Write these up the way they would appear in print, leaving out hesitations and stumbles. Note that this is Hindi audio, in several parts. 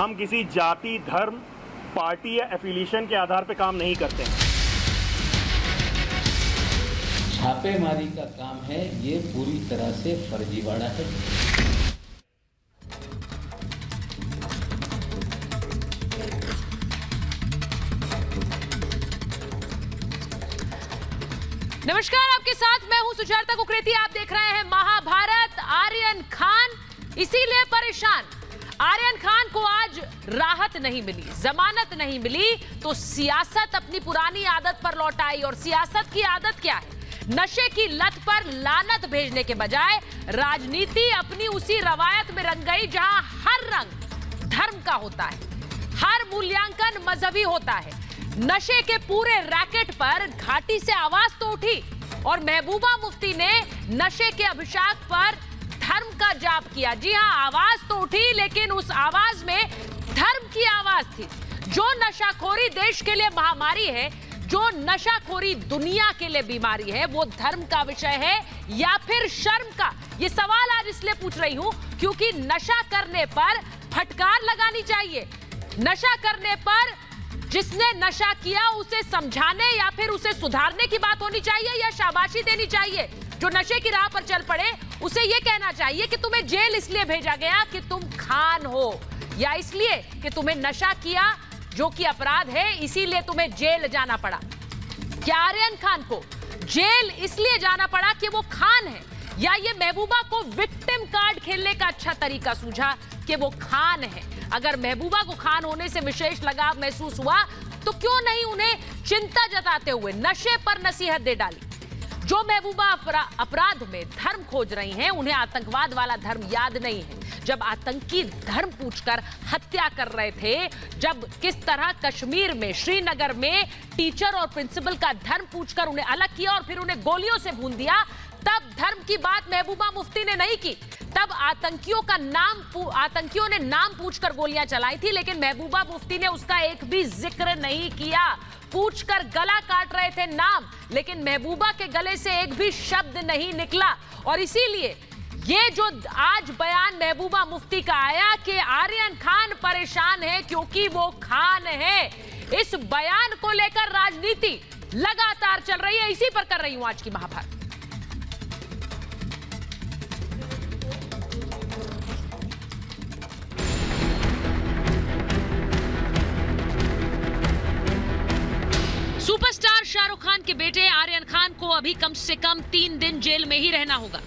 हम किसी जाति, धर्म, पार्टी या एफिलिएशन के आधार पर काम नहीं करते हैं। छापेमारी का काम है, ये पूरी तरह से फर्जीवाड़ा है। नमस्कार, आपके साथ मैं हूं सुचेता कुकरेती। आप देख रहे हैं महाभारत। आर्यन खान इसीलिए परेशान। आर्यन खान को आज राहत नहीं मिली, जमानत नहीं मिली, तो सियासत अपनी पुरानी आदत पर लौट आई। और सियासत की आदत क्या है? नशे की लत पर लानत भेजने के बजाय राजनीति अपनी उसी रवायत में रंग गई जहां हर रंग धर्म का होता है, हर मूल्यांकन मजहबी होता है। नशे के पूरे रैकेट पर घाटी से आवाज तो उठी और महबूबा मुफ्ती ने नशे के अभिशाप पर धर्म का जाप किया। जी हां, आवाज तो उठी, लेकिन उस आवाज में धर्म की आवाज थी। जो नशाखोरी देश के लिए महामारी है, जो नशाखोरी दुनिया के लिए बीमारी है, वो धर्म का विषय है या फिर शर्म का? ये सवाल आज इसलिए पूछ रही हूं क्योंकि नशा करने पर फटकार लगानी चाहिए। नशा करने पर जिसने नशा किया उसे समझाने या फिर उसे सुधारने की बात होनी चाहिए या शाबाशी देनी चाहिए। जो नशे की राह पर चल पड़े उसे यह कहना चाहिए कि तुम्हें जेल इसलिए भेजा गया कि तुम खान हो, या इसलिए कि तुम्हें नशा किया जो कि अपराध है, इसीलिए तुम्हें जेल जाना पड़ा। क्या आर्यन खान को जेल इसलिए जाना पड़ा कि वो खान है, या ये महबूबा को विक्टिम कार्ड खेलने का अच्छा तरीका सूझा कि वो खान है? अगर महबूबा को खान होने से विशेष लगाव महसूस हुआ तो क्यों नहीं उन्हें चिंता जताते हुए नशे पर नसीहत दे डाली? जो महबूबा अपराध में धर्म खोज रही हैं, उन्हें आतंकवाद वाला धर्म याद नहीं है। जब आतंकी धर्म पूछकर हत्या कर रहे थे, जब किस तरह कश्मीर में, श्रीनगर में टीचर और प्रिंसिपल का धर्म पूछकर उन्हें अलग किया और फिर उन्हें गोलियों से भून दिया, तब धर्म की बात महबूबा मुफ्ती ने नहीं की। तब आतंकियों ने नाम पूछकर गोलियां चलाई थी, लेकिन महबूबा मुफ्ती ने उसका एक भी जिक्र नहीं किया। पूछकर गला काट रहे थे नाम, लेकिन महबूबा के गले से एक भी शब्द नहीं निकला। और इसीलिए ये जो आज बयान महबूबा मुफ्ती का आया कि आर्यन खान परेशान है क्योंकि वो खान है, इस बयान को लेकर राजनीति लगातार चल रही है। इसी पर कर रही हूं आज की महाभारत। सुपरस्टार शाहरुख खान के बेटे आर्यन खान को अभी कम से कम 3 दिन जेल में ही रहना होगा।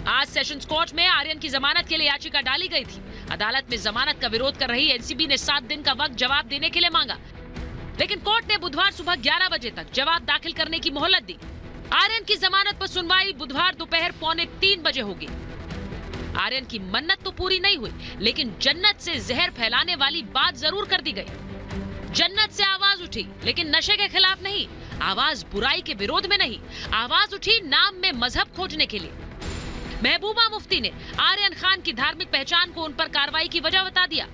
आज सेशंस कोर्ट में आर्यन की जमानत के लिए याचिका डाली गई थी। अदालत में जमानत का विरोध कर रही एनसीबी ने 7 दिन का वक्त जवाब देने के लिए मांगा, लेकिन कोर्ट ने बुधवार सुबह 11 बजे तक जवाब दाखिल करने की मोहलत दी। आर्यन की जमानत पर सुनवाई बुधवार दोपहर 2:45 बजे होगी। आर्यन की मन्नत तो पूरी नहीं हुई, लेकिन जन्नत से जहर फैलाने वाली बात जरूर कर दी गई। जन्नत से आवाज उठी, लेकिन नशे के खिलाफ नहीं, आवाज बुराई के विरोध में नहीं, आवाज उठी नाम में मजहब खोजने के लिए। महबूबा मुफ्ती ने आर्यन खान की धार्मिक पहचान को उन पर कार्रवाई की वजह बता दिया।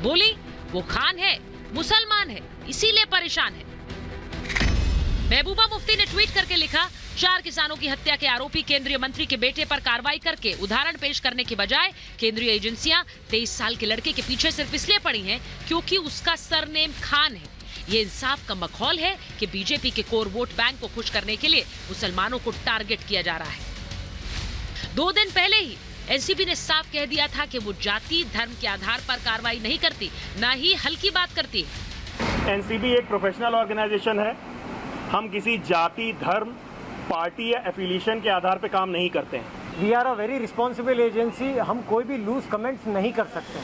बोली वो खान है, मुसलमान है, इसीलिए परेशान है। महबूबा मुफ्ती ने ट्वीट करके लिखा, 4 किसानों की हत्या के आरोपी केंद्रीय मंत्री के बेटे पर कार्रवाई करके उदाहरण पेश करने के बजाय केंद्रीय एजेंसियां 23 साल के लड़के के पीछे सिर्फ इसलिए पड़ी हैं क्योंकि उसका सरनेम खान है। ये इंसाफ का मखौल है कि बीजेपी के कोर वोट बैंक को खुश करने के लिए मुसलमानों को टारगेट किया जा रहा है। 2 दिन पहले ही एनसीबी ने साफ कह दिया था कि वो जाति धर्म के आधार पर कार्रवाई नहीं करती, ना ही हल्की बात करती है। एनसीबी एक प्रोफेशनल ऑर्गेनाइजेशन है। हम किसी जाति, धर्म, पार्टी या एफिलिएशन के आधार पर काम नहीं करते हैं। We are a very responsible agency, हम कोई भी लूज कमेंट्स नहीं कर सकते।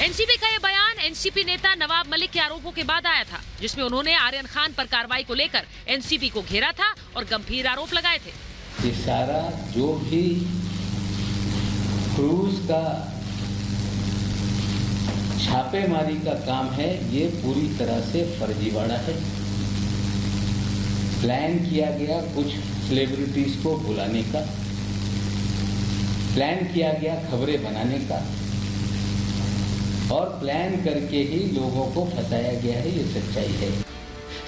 एनसीबी का ये बयान एनसीपी नेता नवाब मलिक के आरोपों के बाद आया था, जिसमें उन्होंने आर्यन खान पर कार्रवाई को लेकर एनसीबी को घेरा था और गंभीर आरोप लगाए थे। ये सारा जो भी क्रूज का छापेमारी का काम है, ये पूरी तरह से फर्जीवाड़ा है। प्लान किया गया कुछ सेलिब्रिटीज को बुलाने का, प्लान किया गया खबरें बनाने का, और प्लान करके ही लोगों को फंसाया गया है। ये सच्चाई है।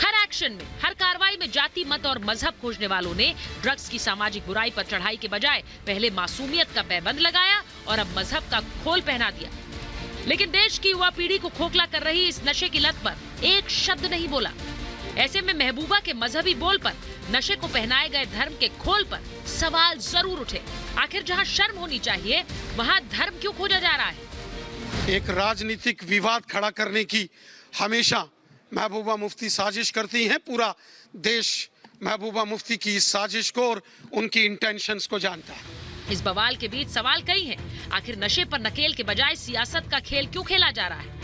हर एक्शन में, हर कार्रवाई में जाति, मत और मजहब खोजने वालों ने ड्रग्स की सामाजिक बुराई पर चढ़ाई के बजाय पहले मासूमियत का पैबंद लगाया और अब मजहब का खोल पहना दिया। लेकिन देश की युवा पीढ़ी को खोखला कर रही इस नशे की लत पर एक शब्द नहीं बोला। ऐसे में महबूबा के मजहबी बोल पर, नशे को पहनाए गए धर्म के खोल पर सवाल जरूर उठे। आखिर जहां शर्म होनी चाहिए वहां धर्म क्यों खोजा जा रहा है? एक राजनीतिक विवाद खड़ा करने की हमेशा महबूबा मुफ्ती साजिश करती हैं। पूरा देश महबूबा मुफ्ती की इस साजिश को और उनकी इंटेंशंस को जानता है। इस बवाल के बीच सवाल कई हैं। आखिर नशे पर नकेल के बजाय सियासत का खेल क्यों खेला जा रहा है?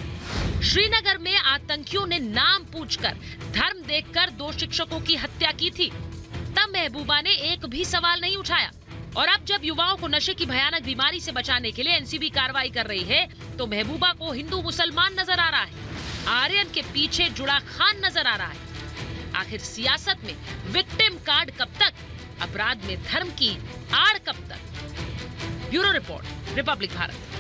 श्रीनगर में आतंकियों ने नाम पूछकर, धर्म देखकर 2 शिक्षकों की हत्या की थी। तब महबूबा ने एक भी सवाल नहीं उठाया। और अब जब युवाओं को नशे की भयानक बीमारी से बचाने के लिए एनसीबी कार्रवाई कर रही है, तो महबूबा को हिंदू मुसलमान नजर आ रहा है, आर्यन के पीछे जुड़ा खान नजर आ रहा है। आखिर सियासत में विक्टिम कार्ड कब तक, अपराध में धर्म की आड़ कब तक? Bureau report, Republic Bharat.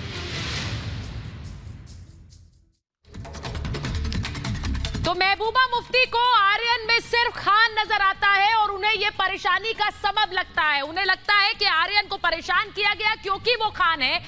तो महबूबा मुफ्ती को आर्यन में सिर्फ खान नजर आता है और उन्हें यह परेशानी का सबब लगता है। उन्हें लगता है कि आर्यन को परेशान किया गया क्योंकि वो खान है।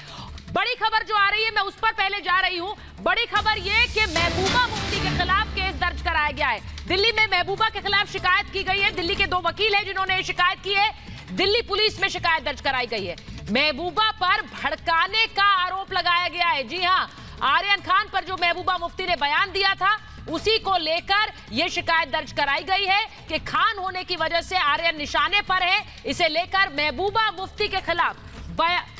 बड़ी खबर जो आ रही है, मैं उस पर पहले जा रही हूं। बड़ी खबर यह कि महबूबा मुफ्ती के खिलाफ केस दर्ज कराया गया है। दिल्ली में महबूबा के खिलाफ शिकायत की गई है। दिल्ली के 2 वकील हैं जिन्होंने शिकायत की है। दिल्ली पुलिस में शिकायत दर्ज कराई गई है। महबूबा पर भड़काने का आरोप लगाया गया है। जी हां, आर्यन खान पर जो महबूबा मुफ्ती ने बयान दिया था, उसी को लेकर यह शिकायत दर्ज कराई गई है कि खान होने की वजह से आर्यन निशाने पर है। इसे लेकर महबूबा मुफ्ती के खिलाफ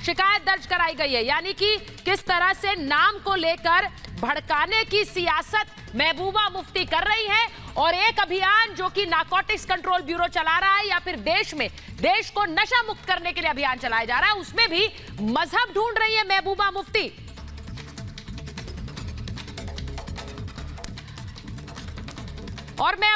शिकायत दर्ज कराई गई है। यानी कि किस तरह से नाम को लेकर भड़काने की सियासत महबूबा मुफ्ती कर रही है। और एक अभियान जो कि नारकोटिक्स कंट्रोल ब्यूरो चला रहा है, या फिर देश को नशा मुक्त करने के लिए अभियान चलाया जा रहा है, उसमें भी मजहब ढूंढ रही है महबूबा मुफ्ती। और मैं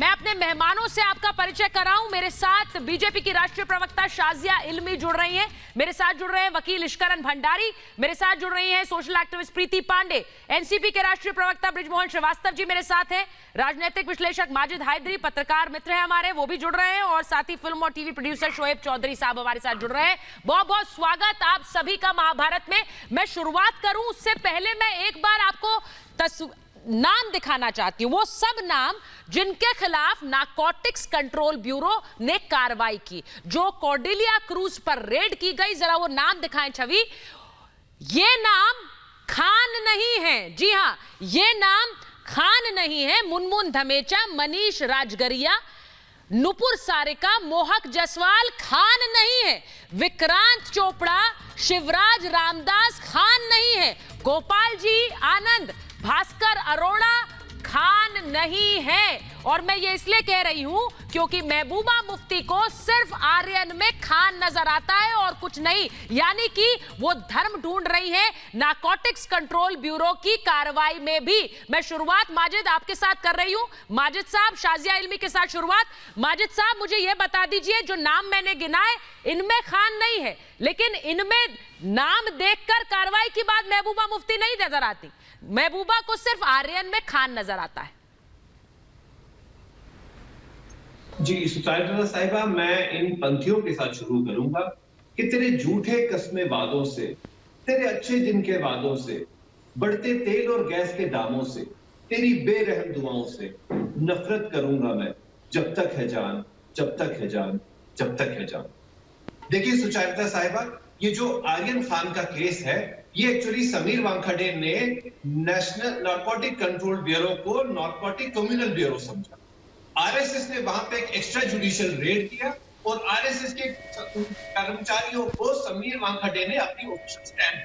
अपने मेहमानों से आपका परिचय कराऊं। मेरे साथ बीजेपी की राष्ट्रीय प्रवक्ता शाजिया इल्मी जुड़ रही हैं। मेरे साथ जुड़ रहे हैं वकील इश्करन भंडारी। मेरे साथ जुड़ रही हैं सोशल एक्टिविस्ट प्रीति पांडे। एनसीपी के राष्ट्रीय प्रवक्ता बृजमोहन श्रीवास्तव जी मेरे साथ हैं। राजनीतिक विश्लेषक माजिद हैदरी, पत्रकार मित्र हैं हमारे, वो भी जुड़ रहे हैं। और साथ ही फिल्म और टीवी प्रोड्यूसर शोएब चौधरी साहब हमारे साथ जुड़ रहे हैं। बहुत बहुत स्वागत आप सभी का महाभारत में। मैं शुरुआत करूं उससे पहले मैं एक बार आपको नाम दिखाना चाहती हूं। वो सब नाम जिनके खिलाफ नारकोटिक्स कंट्रोल ब्यूरो ने कार्रवाई की, जो कॉर्डेलिया क्रूज पर रेड की गई। जरा वो नाम दिखाएं छवि। ये नाम खान नहीं है। जी हां, ये नाम खान नहीं है। मुनमुन धमेचा, मनीष राजगरिया, नुपुर सारिका, मोहक जसवाल खान नहीं है। विक्रांत चोपड़ा, शिवराज रामदास खान नहीं है। गोपाल जी आनंद, भास्कर अरोड़ा खान नहीं है। और मैं ये इसलिए कह रही हूं क्योंकि महबूबा मुफ्ती को सिर्फ आर्यन में खान नजर आता है और कुछ नहीं। यानी कि वो धर्म ढूंढ रही है नारकोटिक्स कंट्रोल ब्यूरो की कार्रवाई में भी। मैं शुरुआत माजिद आपके साथ कर रही हूं। माजिद साहब, शाजिया इल्मी के साथ शुरुआत। माजिद साहब, मुझे यह बता दीजिए, जो नाम मैंने गिनाए इनमें खान नहीं है, लेकिन इनमें नाम देखकर कार्रवाई की बाद महबूबा मुफ्ती नहीं नजर आती। महबूबा को सिर्फ आर्यन में खान नजर आता है। जी सुचाइता साहिबा, मैं इन पंथियों के साथ शुरू करूंगा कि तेरे झूठे कस्मे वादों से, तेरे अच्छे दिन के वादों से, बढ़ते तेल और गैस के दामों से, तेरी बेरहम दुआओं से नफरत करूंगा मैं, जब तक है जान, जब तक है जान, जब तक है जान। देखिए सुचाइता साहिबा, ये जो आर्यन खान का केस है, ये एक्चुअली समीर वानखेड़े ने नेशनल नारकोटिक कंट्रोल ब्यूरो को नारकोटिक कम्युनल ब्यूरो समझा। आरएसएस ने वहां पे एक एक्स्ट्रा जुडिशियल रेड किया और आरएसएस के कर्मचारियों को समीर वानखेड़े ने अपनी ऑफिशियल स्टैंड,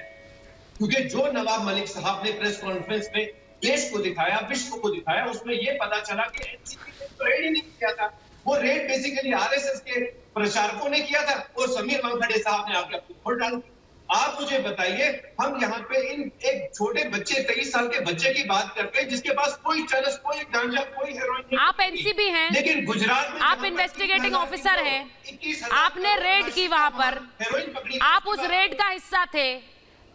क्योंकि जो नवाब मलिक साहब ने प्रेस कॉन्फ्रेंस में देश को दिखाया, विश्व को दिखाया, उसमें यह पता चला कि एनसीपी ने रेड ही नहीं किया था। वो रेड बेसिकली आरएसएस के प्रचारकों ने किया था और समीर वानखेड़े साहब ने आके अपनी वोट डाल दी। आप मुझे बताइए, हम यहाँ पे इन एक छोटे बच्चे, 23 साल के बच्चे की बात करते हैं जिसके पास कोई चरस, कोई गांजा, कोई हेरोइन। आप एनसीबी हैं, लेकिन गुजरात में आप इन्वेस्टिगेटिंग ऑफिसर हैं, आपने रेड की वहां पर, आप उस रेड का हिस्सा थे।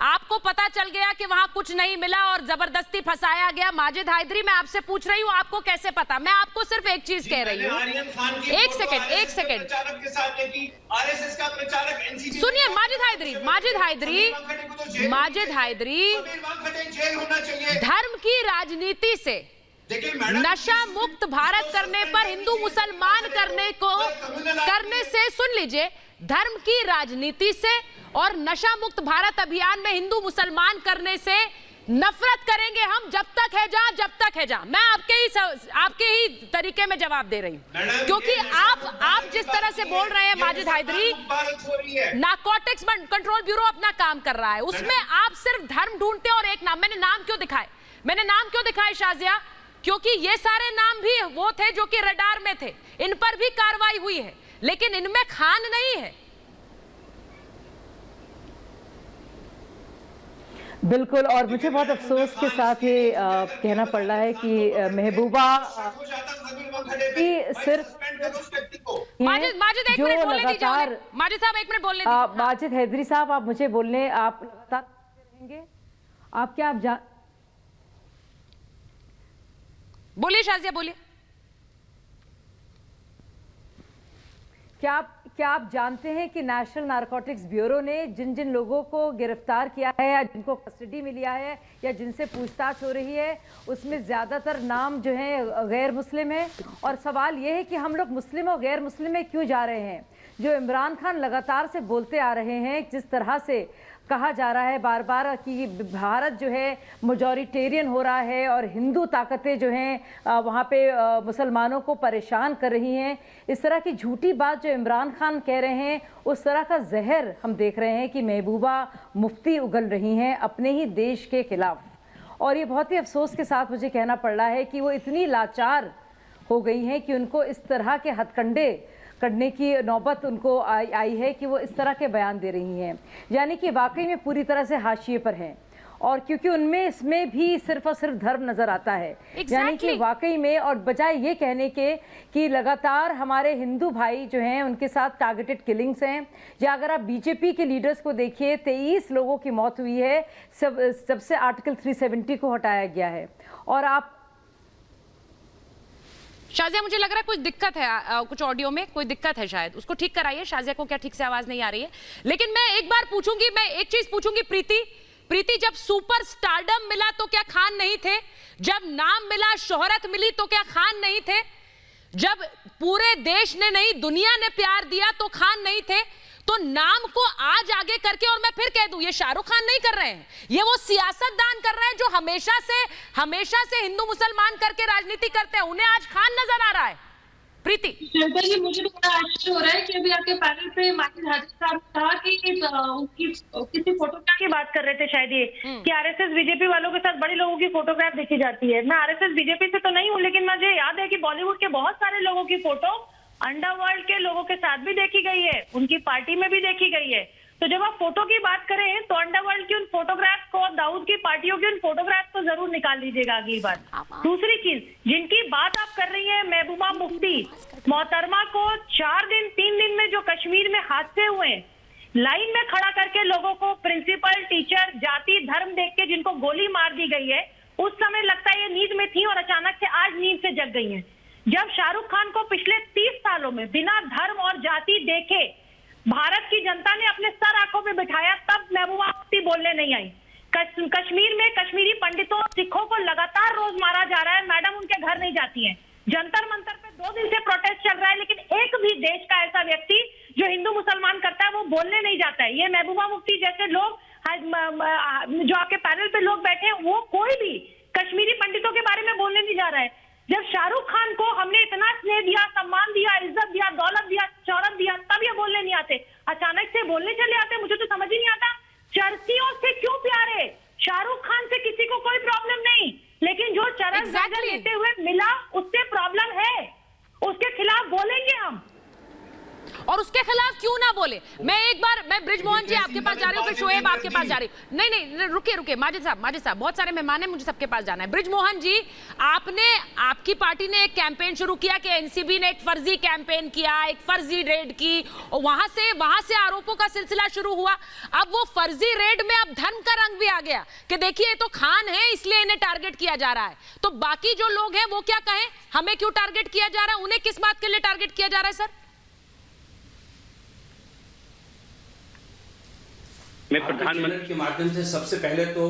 आपको पता चल गया कि वहां कुछ नहीं मिला और जबरदस्ती फंसाया गया। माजिद हैदरी, मैं आपसे पूछ रही हूँ, आपको कैसे पता? मैं आपको सिर्फ एक चीज कह रही हूँ, एक सेकंड सुनिए। माजिद हैदरी, धर्म की राजनीति से नशा मुक्त भारत करने पर हिंदू मुसलमान करने से, सुन लीजिए, धर्म की राजनीति से और नशा मुक्त भारत अभियान में हिंदू मुसलमान करने से नफरत करेंगे हम जब तक है जहां। मैं आपके ही तरीके में जवाब दे रही हूं, क्योंकि आप जिस तरह से बोल रहे हैं Majid Haidari, Narcotics Control Bureau अपना काम कर रहा है, उसमें आप सिर्फ धर्म ढूंढते हैं। और एक नाम मैंने नाम क्यों दिखाए शाजिया? क्योंकि ये सारे नाम भी वो थे जो कि रडार में थे, इन पर भी कार्रवाई हुई है, लेकिन इनमें खान नहीं है। बिल्कुल, और मुझे बहुत अफसोस के साथ ये कहना पड़ रहा है कि महबूबा सिर्फ माजिद एक मिनट बोलने दीजिए। माजिद साहब एक मिनट बोलने दीजिए। माजिद हैदरी साहब, आप मुझे बोलने, आप लगातार रहेंगे, आप क्या बोलिए शाजिया, बोलिए। क्या आप जानते हैं कि नेशनल नारकोटिक्स ब्यूरो ने जिन जिन लोगों को गिरफ्तार किया है या जिनको कस्टडी में लिया है या जिनसे पूछताछ हो रही है, उसमें ज़्यादातर नाम जो है गैर मुस्लिम है। और सवाल ये है कि हम लोग मुस्लिम और गैर मुस्लिम में क्यों जा रहे हैं? जो इमरान खान लगातार से बोलते आ रहे हैं, जिस तरह से कहा जा रहा है बार बार कि भारत जो है मेजॉरिटेरियन हो रहा है और हिंदू ताकतें जो हैं वहाँ पे मुसलमानों को परेशान कर रही हैं, इस तरह की झूठी बात जो इमरान खान कह रहे हैं, उस तरह का जहर हम देख रहे हैं कि महबूबा मुफ्ती उगल रही हैं अपने ही देश के खिलाफ। और ये बहुत ही अफसोस के साथ मुझे कहना पड़ रहा है कि वो इतनी लाचार हो गई हैं कि उनको इस तरह के हथकंडे करने की नौबत उनको आई है कि वो इस तरह के बयान दे रही हैं, यानी कि वाकई में पूरी तरह से हाशिए पर हैं। और क्योंकि उनमें इसमें भी सिर्फ और सिर्फ धर्म नजर आता है, यानी कि वाकई में, और बजाय ये कहने के कि लगातार हमारे हिंदू भाई जो हैं उनके साथ टारगेटेड किलिंग्स हैं, या अगर आप बीजेपी के लीडर्स को देखिए, 23 लोगों की मौत हुई है जब से आर्टिकल 370 को हटाया गया है। और आप शाजिया, मुझे लग रहा है कुछ दिक्कत है, कुछ ऑडियो में कोई दिक्कत है, शायद उसको ठीक कराइए। शाजिया को क्या ठीक से आवाज नहीं आ रही है? लेकिन मैं एक बार पूछूंगी, मैं एक चीज पूछूंगी। प्रीति, जब सुपर स्टारडम मिला तो क्या खान नहीं थे? जब नाम मिला, शोहरत मिली तो क्या खान नहीं थे? जब पूरे देश ने नहीं दुनिया ने प्यार दिया तो खान नहीं थे? तो नाम को आज आगे करके, और मैं फिर कह दूं, ये शाहरुख खान नहीं कर रहे हैं, ये वो सियासतदान कर रहे हैं जो हमेशा से हिंदू मुसलमान करके राजनीति करते हैं, उन्हें आज खान नजर आ रहा है। प्रीति जी, मुझे भी बड़ा आश्चर्य हो रहा है कि अभी आपके पैनल पे माजिद हैदरी साहब ने कहा कि किसी फोटोग्राफ की बात कर रहे थे शायद ये कि आरएसएस बीजेपी वालों के साथ बड़े लोगों की फोटोग्राफ देखी जाती है। मैं आरएसएस बीजेपी से तो नहीं हूँ, लेकिन मुझे याद है कि बॉलीवुड के बहुत सारे लोगों की फोटो अंडरवर्ल्ड के लोगों के साथ भी देखी गई है, उनकी पार्टी में भी देखी गई है। तो जब आप फोटो की बात करें तो अंडरवर्ल्ड की उन फोटोग्राफ्स को, दाऊद की पार्टियों की उन फोटोग्राफ्स को जरूर निकाल लीजिएगा अगली बार। दूसरी चीज, जिनकी बात आप कर रही हैं, महबूबा मुफ्ती मोहतरमा को 3 दिन में जो कश्मीर में हादसे हुए, लाइन में खड़ा करके लोगों को प्रिंसिपल, टीचर, जाति, धर्म देख के जिनको गोली मार दी गई है, उस समय लगता है ये नींद में थी और अचानक से आज नींद से जग गई है। जब शाहरुख खान को पिछले 30 सालों में बिना धर्म और जाति देखे भारत की जनता ने अपने सर आंखों पे बिठाया, तब महबूबा मुफ्ती बोलने नहीं आई। कश्मीर में कश्मीरी पंडितों और सिखों को लगातार रोज मारा जा रहा है, मैडम उनके घर नहीं जाती हैं। जंतर मंतर पे 2 दिन से प्रोटेस्ट चल रहा है, लेकिन एक भी देश का ऐसा व्यक्ति जो हिंदू मुसलमान करता है वो बोलने नहीं जाता है। ये महबूबा मुफ्ती जैसे लोग जो आपके पैनल पे लोग बैठे हैं, वो कोई भी कश्मीरी पंडितों के बारे में बोलने नहीं जा रहा है। जब शाहरुख खान को हमने इतना स्नेह दिया, सम्मान दिया, इज्जत दिया, दौलत दिया, शौहरत दिया, तब ये बोलने नहीं आते, अचानक से बोलने चले आते। मुझे तो समझ ही नहीं आता, चर्चियों से क्यों प्यार है? शाहरुख खान से किसी को कोई प्रॉब्लम नहीं, लेकिन जो चरण लेते हुए मिला उससे प्रॉब्लम है, उसके खिलाफ बोलेंगे हम। और उसके खिलाफ क्यों ना बोले? मैं ब्रिजमोहन जी आपके पास जा रही हूँ, फिर शोएब आपके पास जा रही हूँ। नहीं, रुकिए, माजिद साहब, बहुत सारे मेहमान हैं, मुझे सबके पास जाना है। ब्रिजमोहन जी, आपकी पार्टी ने एक कैंपेन शुरू किया कि एनसीबी ने एक फर्जी कैंपेन किया, एक फर्जी रेड की, और वहां से आरोपों का सिलसिला शुरू हुआ। अब वो फर्जी रेड में अब धर्म का रंग भी आ गया कि देखिए तो खान है इसलिए इन्हें टारगेट किया जा रहा है। तो बाकी जो लोग हैं वो क्या कहें, हमें क्यों टारगेट किया जा रहा है, उन्हें किस बात के लिए टारगेट किया जा रहा है? सर, मैं प्रधानमंत्री के माध्यम से सबसे पहले तो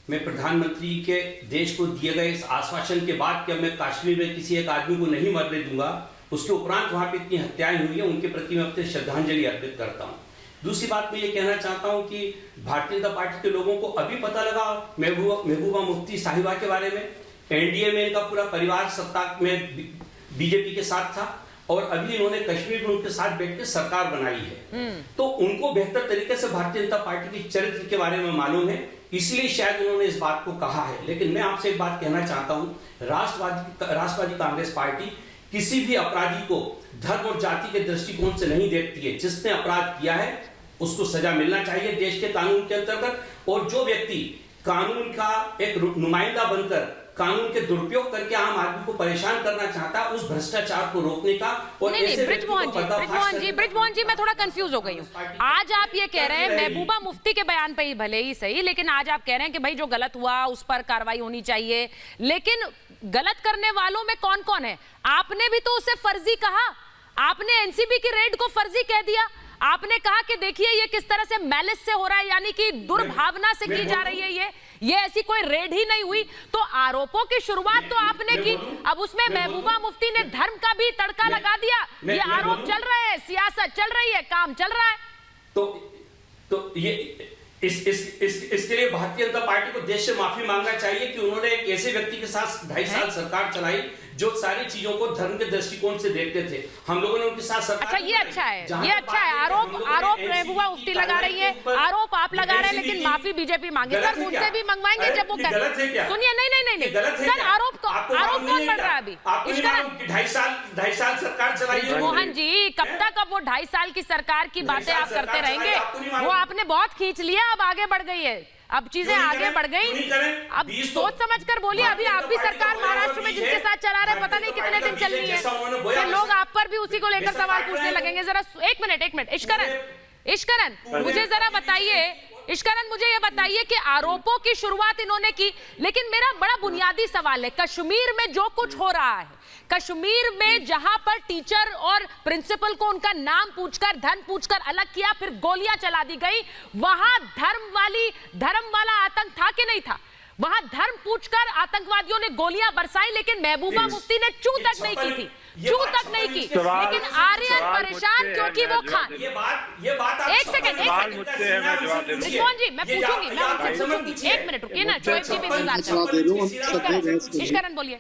मैं प्रधानमंत्री के देश को दिए गए इस आश्वासन के बाद कि अब मैं कश्मीर में किसी एक आदमी को नहीं मरने दूंगा, उसके उपरांत वहां पे इतनी हत्याएं हुई है, उनके प्रति मैं अपनी श्रद्धांजलि अर्पित करता हूं। दूसरी बात मैं ये कहना चाहता हूं कि भारतीय जनता पार्टी के लोगों को अभी पता लगा महबूबा मुफ्ती साहिबा के बारे में। एनडीए में इनका पूरा परिवार सत्ता में बीजेपी के साथ था और अभी इन्होंने कश्मीर में उनके साथ बैठ के सरकार बनाई है, तो उनको बेहतर तरीके से भारतीय जनता पार्टी के चरित्र के बारे में मालूम है, इसलिए शायद उन्होंने इस बात को कहा है। लेकिन मैं आपसे एक बात कहना चाहता हूं, राष्ट्रवादी कांग्रेस पार्टी किसी भी अपराधी को धर्म और जाति के दृष्टिकोण से नहीं देखती है। जिसने अपराध किया है उसको सजा मिलना चाहिए देश के कानून के अंतर्गत, और जो व्यक्ति कानून का एक नुमाइंदा बनकर कानून के दुरुपयोग करके आम आदमी को परेशान करना चाहता है, उस भ्रष्टाचार को रोकने का। और नहीं, ब्रिजमोहन जी, मैं थोड़ा कंफ्यूज हो गई हूँ। आज आप ये कह रहे हैं महबूबा मुफ्ती के बयान पे ही भले ही सही, लेकिन आज आप कह रहे हैं कि भाई जो गलत हुआ उस पर कार्रवाई होनी चाहिए, लेकिन गलत करने वालों में कौन कौन है? आपने भी तो उसे फर्जी कहा, आपने एनसीबी की रेड को फर्जी कह दिया, आपने कहा कि देखिए ये किस तरह से मैलिस से हो रहा है, यानी कि दुर्भावना से की जा रही है, ये ऐसी कोई रेड ही नहीं हुई। तो आरोपों की शुरुआत तो आपने की, अब उसमें महबूबा मुफ्ती ने धर्म का भी तड़का लगा दिया। ये आरोप चल रहे हैं, सियासत चल रही है, काम चल रहा है। तो ये इसके लिए भारतीय जनता पार्टी को देश से माफी मांगना चाहिए कि उन्होंने एक ऐसे व्यक्ति के साथ 2.5 साल सरकार चलाई जो सारी चीजों को धर्म के दृष्टिकोण से देखते थे। हम लोगों ने उनके साथ सरकार। अच्छा, ये अच्छा है, आरोप महबूबा मुफ्ती लगा रही है, आरोप आप लगा रहे हैं, लेकिन माफी बीजेपी मांगे। सर, उनसे भी मंगवाएंगे जब वो सुनिए, नहीं सर, आरोप कौन बढ़ रहा है अभी? 2.5 साल सरकार चलाई। मोहन जी, कब तक अब वो 2.5 साल की सरकार की बातें आप करते रहेंगे? वो आपने बहुत खींच लिया, अब आगे बढ़ गई है, अब चीजें आगे बढ़ गई। अब सोच समझ कर बोलिए। अभी आप भी सरकार महाराष्ट्र में जिनके साथ चला रहे, पता नहीं कितने दिन चलनी है, फिर लोग आप पर भी उसी को लेकर सवाल पूछने लगेंगे। जरा एक मिनट, इश्करन मुझे जरा बताइए, इश्करन मुझे ये बताइए कि आरोपों की शुरुआत इन्होंने की, लेकिन मेरा बड़ा बुनियादी सवाल है, कश्मीर में जो कुछ हो रहा है, कश्मीर में जहां पर टीचर और प्रिंसिपल को उनका नाम पूछकर, धन पूछकर अलग किया, फिर गोलियां चला दी गई, वहां धर्म वाला आतंक था कि नहीं था? वहां धर्म पूछकर आतंकवादियों ने गोलियां बरसाई, लेकिन महबूबा मुफ्ती ने चू तक नहीं की थी, लेकिन आर्यन परेशान क्योंकि वो खान। ये बात एक सेकंड रिजवान जी, मैं पूछूंगी, एक मिनट रुकिए ना, शोएब जी भी इंतजार कर। इश्करन बोलिए।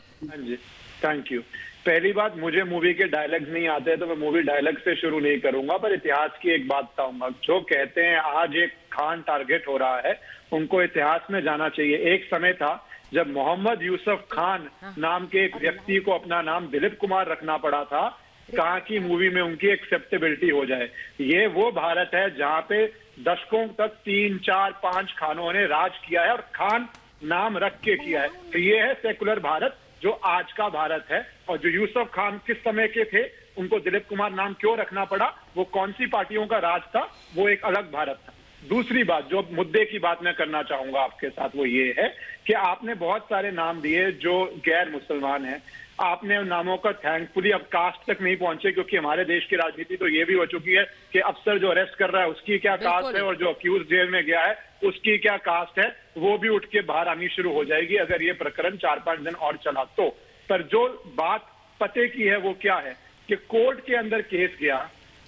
Thank you. पहली बात, मुझे मूवी के डायलॉग्स नहीं आते तो मैं मूवी डायलॉग से शुरू नहीं करूंगा, पर इतिहास की एक बात बताऊंगा। जो कहते हैं आज एक खान टारगेट हो रहा है, उनको इतिहास में जाना चाहिए। एक समय था जब मोहम्मद यूसुफ खान नाम के एक व्यक्ति को अपना नाम दिलीप कुमार रखना पड़ा था, कहा कि मूवी में उनकी एक्सेप्टेबिलिटी हो जाए। ये वो भारत है जहां पे दशकों तक 3, 4, 5 खानों ने राज किया है और खान नाम रख के किया है। तो ये है सेकुलर भारत जो आज का भारत है। और जो यूसुफ खान किस समय के थे, उनको दिलीप कुमार नाम क्यों रखना पड़ा, वो कौन सी पार्टियों का राज था, वो एक अलग भारत था। दूसरी बात, जो मुद्दे की बात मैं करना चाहूंगा आपके साथ, वो ये है कि आपने बहुत सारे नाम दिए जो गैर मुसलमान हैं। आपने उन नामों का थैंकफुली अब कास्ट तक नहीं पहुंचे, क्योंकि हमारे देश की राजनीति तो ये भी हो चुकी है कि अफसर जो अरेस्ट कर रहा है उसकी क्या कास्ट है और जो अक्यूज जेल में गया है उसकी क्या कास्ट है, वो भी उठ के बाहर आनी शुरू हो जाएगी अगर ये प्रकरण 4-5 दिन और चला तो। पर जो बात पते की है वो क्या है कि कोर्ट के अंदर केस गया,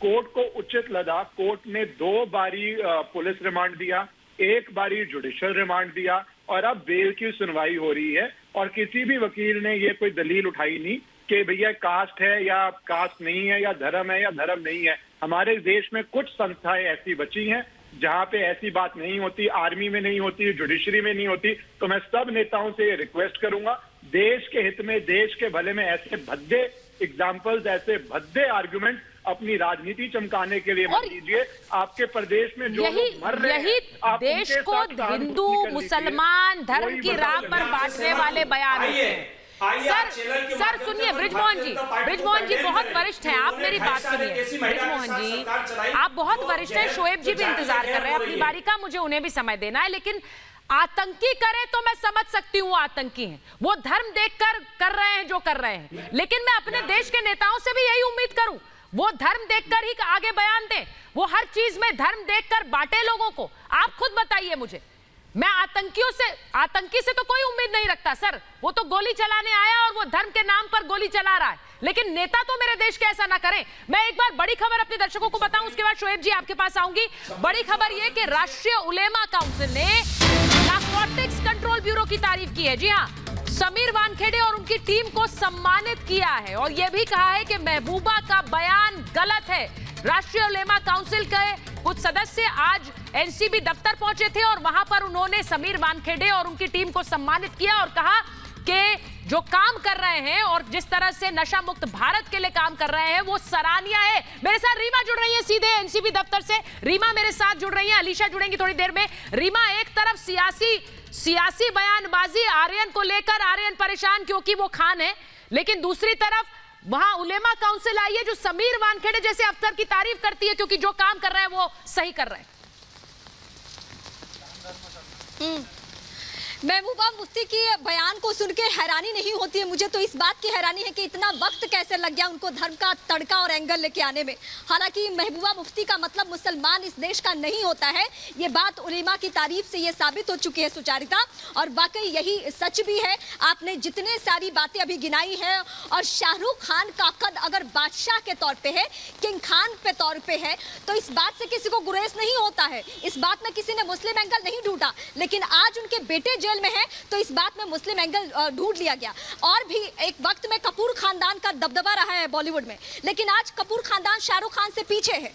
कोर्ट को उचित लगा, कोर्ट ने 2 बारी पुलिस रिमांड दिया, 1 बारी जुडिशियल रिमांड दिया, और अब बेल की सुनवाई हो रही है। और किसी भी वकील ने ये कोई दलील उठाई नहीं कि भैया कास्ट है या कास्ट नहीं है, या धर्म है या धर्म नहीं है। हमारे देश में कुछ संस्थाएं ऐसी बची हैं जहां पे ऐसी बात नहीं होती, आर्मी में नहीं होती, जुडिशरी में नहीं होती। तो मैं सब नेताओं से ये रिक्वेस्ट करूंगा, देश के हित में, देश के भले में ऐसे भद्दे एग्जाम्पल्स, ऐसे भद्दे आर्गुमेंट अपनी राजनीति चमकाने के लिए मत लीजिए। आपके प्रदेश में जो लोग मर रहे हैं, आप देश उनके को साथ सहानुभूति हिंदू कर लीजिए। मुसलमान धर्म वही की बता राह रहे पर हैं। बांटने वाले बयान होते हैं। सर सुनिए ब्रिजमोहन जी बहुत वरिष्ठ हैं, आप मेरी बात सुनिए। ब्रिजमोहन जी आप बहुत वरिष्ठ हैं, शोएब जी भी इंतजार कर रहे हैं अपनी बारी का, मुझे उन्हें भी समय देना है। लेकिन आतंकी करे तो मैं समझ सकती हूँ, आतंकी हैं वो, धर्म देखकर कर रहे हैं जो कर रहे हैं, लेकिन मैं अपने देश के नेताओं से भी यही उम्मीद करूं वो धर्म देखकर ही आगे बयान दें, वो हर चीज में धर्म देखकर बांटे लोगों को। आप खुद बताइए मुझे, मैं आतंकी से तो कोई उम्मीद नहीं रखता सर, वो तो गोली चलाने आया और वो धर्म के नाम पर गोली चला रहा है, लेकिन नेता तो मेरे देश के ऐसा ना करें। मैं एक बार बड़ी खबर अपने दर्शकों को बताऊं, उसके बाद शोएब जी आपके पास आऊंगी। बड़ी खबर यह कि राष्ट्रीय उलेमा काउंसिल ने नारकोटिक्स कंट्रोल ब्यूरो की तारीफ की है। जी हाँ, समीर वानखेड़े और उनकी टीम को सम्मानित किया है और यह भी कहा है कि महबूबा का बयान गलत है। राष्ट्रीय उलेमा काउंसिल के कुछ सदस्य आज एनसीबी दफ्तर पहुंचे थे और वहां पर उन्होंने समीर वानखेड़े और उनकी टीम को सम्मानित किया और कहा कि जो काम कर रहे हैं और जिस तरह से नशा मुक्त भारत के लिए काम कर रहे हैं वो सराहनीय है। मेरे साथ रीमा जुड़ रही है सीधे एनसीबी दफ्तर से, रीमा मेरे साथ जुड़ रही है, अलीशा जुड़ेंगी थोड़ी देर में। रीमा, एक तरफ सियासी बयानबाजी आर्यन को लेकर, आर्यन परेशान क्योंकि वो खान है, लेकिन दूसरी तरफ वहां उलेमा काउंसिल आई है जो समीर वानखेड़े जैसे अफसर की तारीफ करती है क्योंकि जो काम कर रहे हैं वो सही कर रहे हैं। महबूबा मुफ्ती की बयान को सुन के हैरानी नहीं होती है, मुझे तो इस बात की हैरानी है कि इतना वक्त कैसे लग गया उनको धर्म का तड़का और एंगल लेके आने में। हालांकि महबूबा मुफ्ती का मतलब मुसलमान इस देश का नहीं होता है, ये बात उलेमा की तारीफ से ये साबित हो चुकी है सुचारिता, और वाकई यही सच भी है। आपने जितने सारी बातें अभी गिनाई है, और शाहरुख खान का कद अगर बादशाह के तौर पे है, किंग खान पे तौर पे है, तो इस बात से किसी को गुरेज नहीं होता है। इस बात में किसी ने मुस्लिम एंगल नहीं ढूंढा, लेकिन आज उनके बेटे जेल में है तो इस बात में मुस्लिम एंगल ढूंढ लिया गया। और भी एक वक्त में कपूर खानदान का दबदबा रहा है बॉलीवुड में, लेकिन आज कपूर खानदान शाहरुख खान से पीछे है।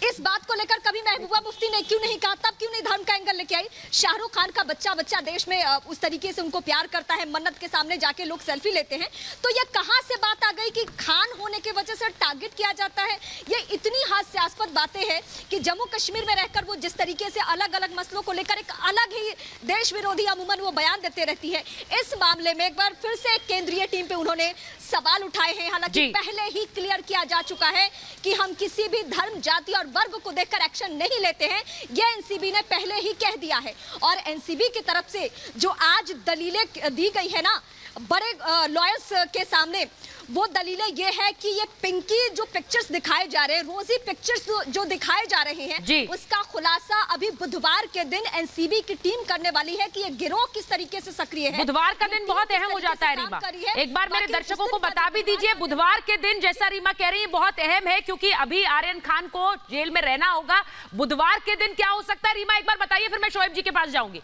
इस बात को लेकर कभी महबूबा मुफ्ती ने क्यों नहीं कहा, तब क्यों नहीं धर्म का एंगल लेके आई? शाहरुख खान का बच्चा देश में उस तरीके से उनको प्यार करता है, मन्नत के सामने जाके लोग सेल्फी लेते हैं, तो ये कहां से बात आ गई कि खान होने की वजह से टारगेट किया जाता है? ये इतनी हास्यास्पद बातें हैं कि जम्मू कश्मीर में रहकर वो जिस तरीके से अलग अलग मसलों को लेकर एक अलग ही देश विरोधी अमूमन वो बयान देते रहती है। इस मामले में एक बार फिर से केंद्रीय टीम पे उन्होंने सवाल उठाए हैं। हालांकि पहले ही क्लियर किया जा चुका है कि हम किसी भी धर्म, जाति और वर्ग को देखकर एक्शन नहीं लेते हैं, यह एनसीबी ने पहले ही कह दिया है। और एनसीबी की तरफ से जो आज दलीलें दी गई है ना बड़े लॉयर्स के सामने, वो दलीलें ये है कि ये पिंकी जो पिक्चर्स दिखाए जा रहे हैं, रोजी पिक्चर्स जो दिखाए जा रहे हैं, उसका खुलासा अभी बुधवार के दिन एनसीबी की टीम करने वाली है कि ये गिरोह किस तरीके से सक्रिय है। बुधवार का दिन बहुत अहम हो जाता है रीमा, एक बार मेरे दर्शकों को बता भी दीजिए, बुधवार के दिन जैसा रीमा कह रही है बहुत अहम है क्योंकि अभी आर्यन खान को जेल में रहना होगा। बुधवार के दिन क्या हो सकता है रीमा, एक बार बताइए, फिर मैं शोएब जी के पास जाऊंगी।